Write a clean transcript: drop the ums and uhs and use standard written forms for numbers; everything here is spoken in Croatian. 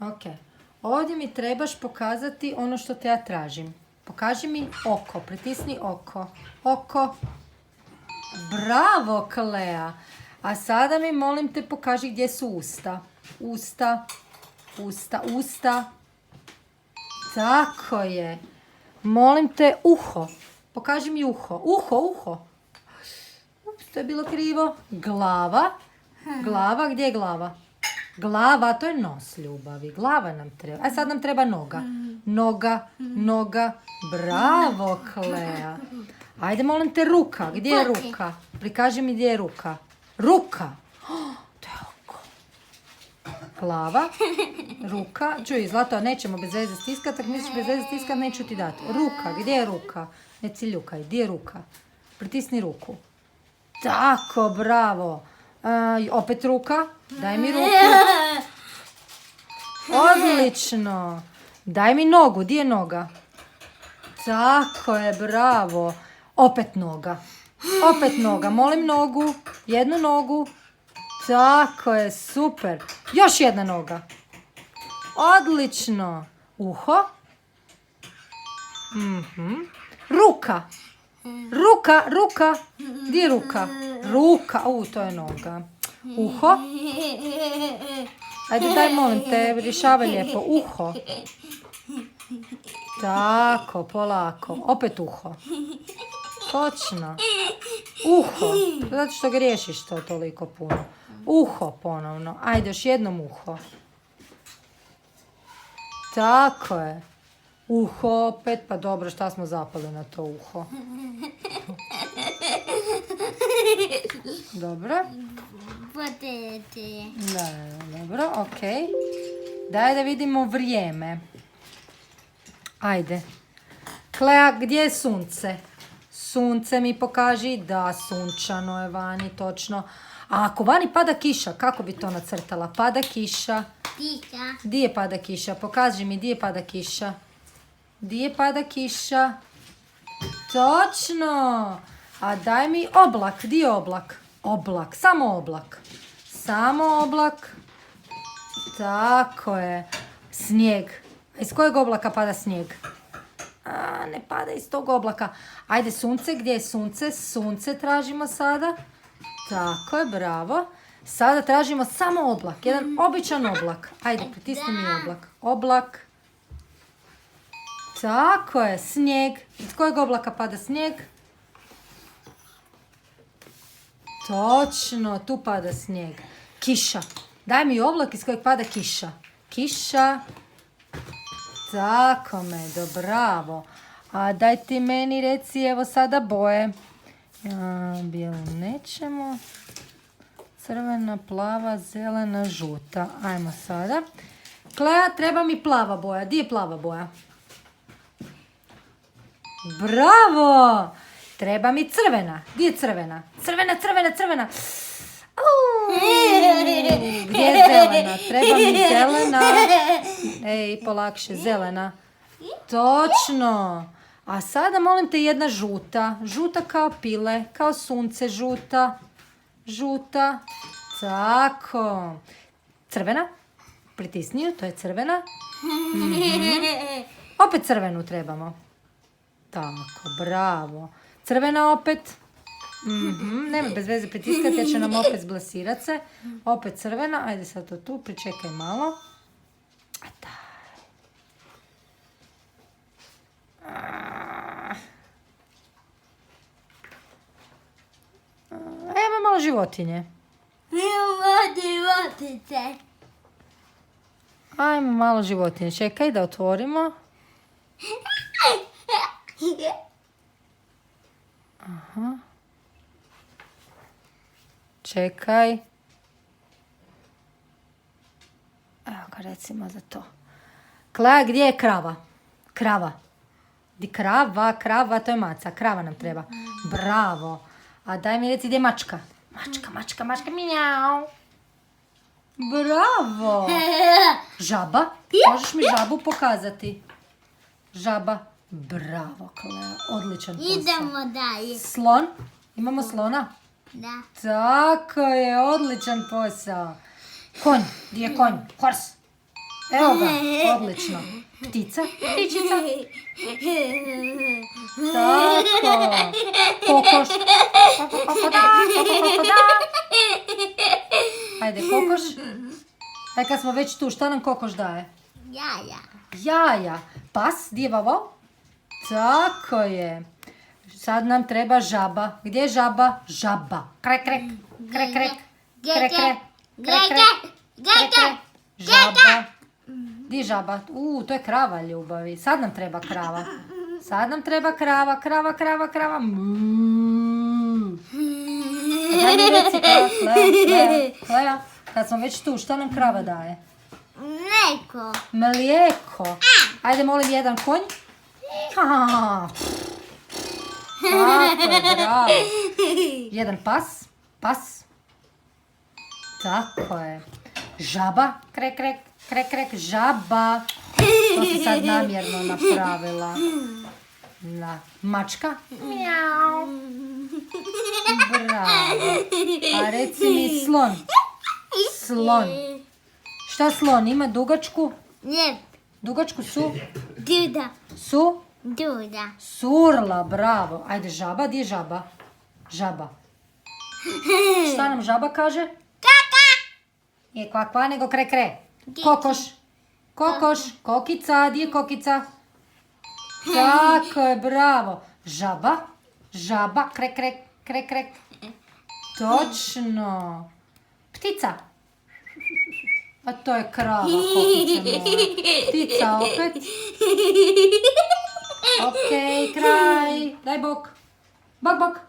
Ok. Ovdje mi trebaš pokazati ono što te ja tražim. Pokaži mi oko. Pritisni oko. Oko. Bravo, Klea. A sada mi molim te pokaži gdje su usta. Usta. Usta. Usta. Tako je. Molim te uho. Pokaži mi uho. Uho. Ups, to je bilo krivo. Glava. Glava, gdje je glava? Glava, to je nos ljubavi. Glava nam treba. A sad nam treba noga. Noga. Bravo, Klea. Ajde, molim te, ruka. Gdje je ruka? Prikaži mi gdje je ruka. Ruka. To je oko. Glava. Ruka. Čuj, Zlato, nećemo bez veze stiskati. Ako misliš bez veze stiskati, neću ti dati. Ruka. Gdje je ruka? Ne ciljukaj. Gdje je ruka? Pritisni ruku. Tako, bravo. Opet ruka. Daj mi ruku. Odlično. Daj mi nogu. Gdje je noga? Tako je, bravo. Opet noga. Molim nogu. Jednu nogu. Tako je, super. Još jedna noga. Odlično. Uho. Ruka. Gdje je ruka? Ruka. To je noga. Uho. Ajde, daj, molim te, rješavaj lijepo. Uho. Tako, polako. Opet uho. Točno. Uho. Zato što griješiš to toliko puno. Uho ponovno. Ajde, još jednom uho. Tako je. Uho opet. Pa dobro, šta smo zapali na to uho? Dobro. Dobro, ok. Daj da vidimo vrijeme. Ajde. Klea, gdje je sunce? Sunce mi pokaži. Da, sunčano je vani, točno. A ako vani pada kiša, kako bi to nacrtala? Pada kiša. Gdje pada kiša? Pokaži mi gdje pada kiša. Gdje pada kiša? Točno. A daj mi oblak. Gdje je oblak? Oblak. Samo oblak. Tako je. Snijeg. Iz kojeg oblaka pada snijeg? Ne pada iz tog oblaka. Ajde, sunce. Gdje je sunce? Sunce tražimo sada. Tako je, bravo. Sada tražimo samo oblak. Jedan običan oblak. Ajde, pritisni mi oblak. Oblak. Tako je, snijeg. Iz kojeg oblaka pada snijeg? Točno, tu pada snijeg. Kiša. Daj mi oblak iz kojeg pada kiša. Kiša. Tako me, bravo. A daj ti meni reci, evo sada boje. Bijelu nećemo. Crvena, plava, zelena, žuta. Ajmo sada. Klea, treba mi plava boja. Di je plava boja? Bravo! Treba mi crvena. Di je crvena? Crvena. Gdje je zelena? Treba mi zelena. Ej, polakše, zelena. Točno. A sada molim te jedna žuta. Žuta kao pile, kao sunce, žuta. Tako. Crvena. Pritisni ju, to je crvena. Opet crvenu trebamo. Tako, bravo. Crvena opet. Nema bez veze pritiskati jer će nam opet zblesirat se. Opet crvena. Ajde sad to tu, pričekaj malo. Evo malo životinje. Ajmo malo životinje. Čekaj da otvorimo. Aha. Čekaj. Evo ga recimo za to. Klea, gdje je krava? Krava. Di krava, to je maca. Krava nam treba. Bravo. A daj mi reci gdje je mačka. Mačka, minjau. Bravo. Žaba. Možeš mi žabu pokazati? Žaba. Bravo, Klea. Odličan posao. Idemo dalje. Slon. Imamo slona? Da. Tako je, odličan posao. Konj. Gdje je konj? Horse. Evo ga, odlično. Ptica, ptičica. Tako. Kokoš. Kokoda. Ajde, kokoš. Aj, kad smo već tu, šta nam kokoš daje? Jaja. Jaja. Pas, di je vavo? Tako je. Sad nam treba žaba. Gdje je žaba? Žaba. Krek, krek. Krek, krek. Krek, krek. Krek, krek. Krek, krek. Žaba. Di je žaba? To je krava, ljubavi. Sad nam treba krava. Sad nam treba krava. Krava, krava, krava. Daj mi reci Klea. Kad smo već tu, šta nam krava daje? Mlijeko. Mlijeko. Ajde, molim, jedan konj. Tako je, bravo. Jedan pas. Pas. Tako je. Žaba. Krek, krek, krek, krek. Žaba. To si sad namjerno napravila. Mačka. Mjau. Bravo. A reci mi slon. Slon. Šta slon ima? Dugačku? Ne. Dugačku su? Duda. Su? Duda. Surla, bravo. Ajde, žaba, di je žaba? Žaba. Šta nam žaba kaže? Kaka. Nije kva kva, nego kre kre. Kokoš. Kokoš. Kokica, di je kokica? Tako je, bravo. Žaba. Žaba, krek, krek, krek, krek. Točno. Ptica. A to je krava, kokice moja. Ptica opet. Okej, kraj. Daj bok. Bok, bok.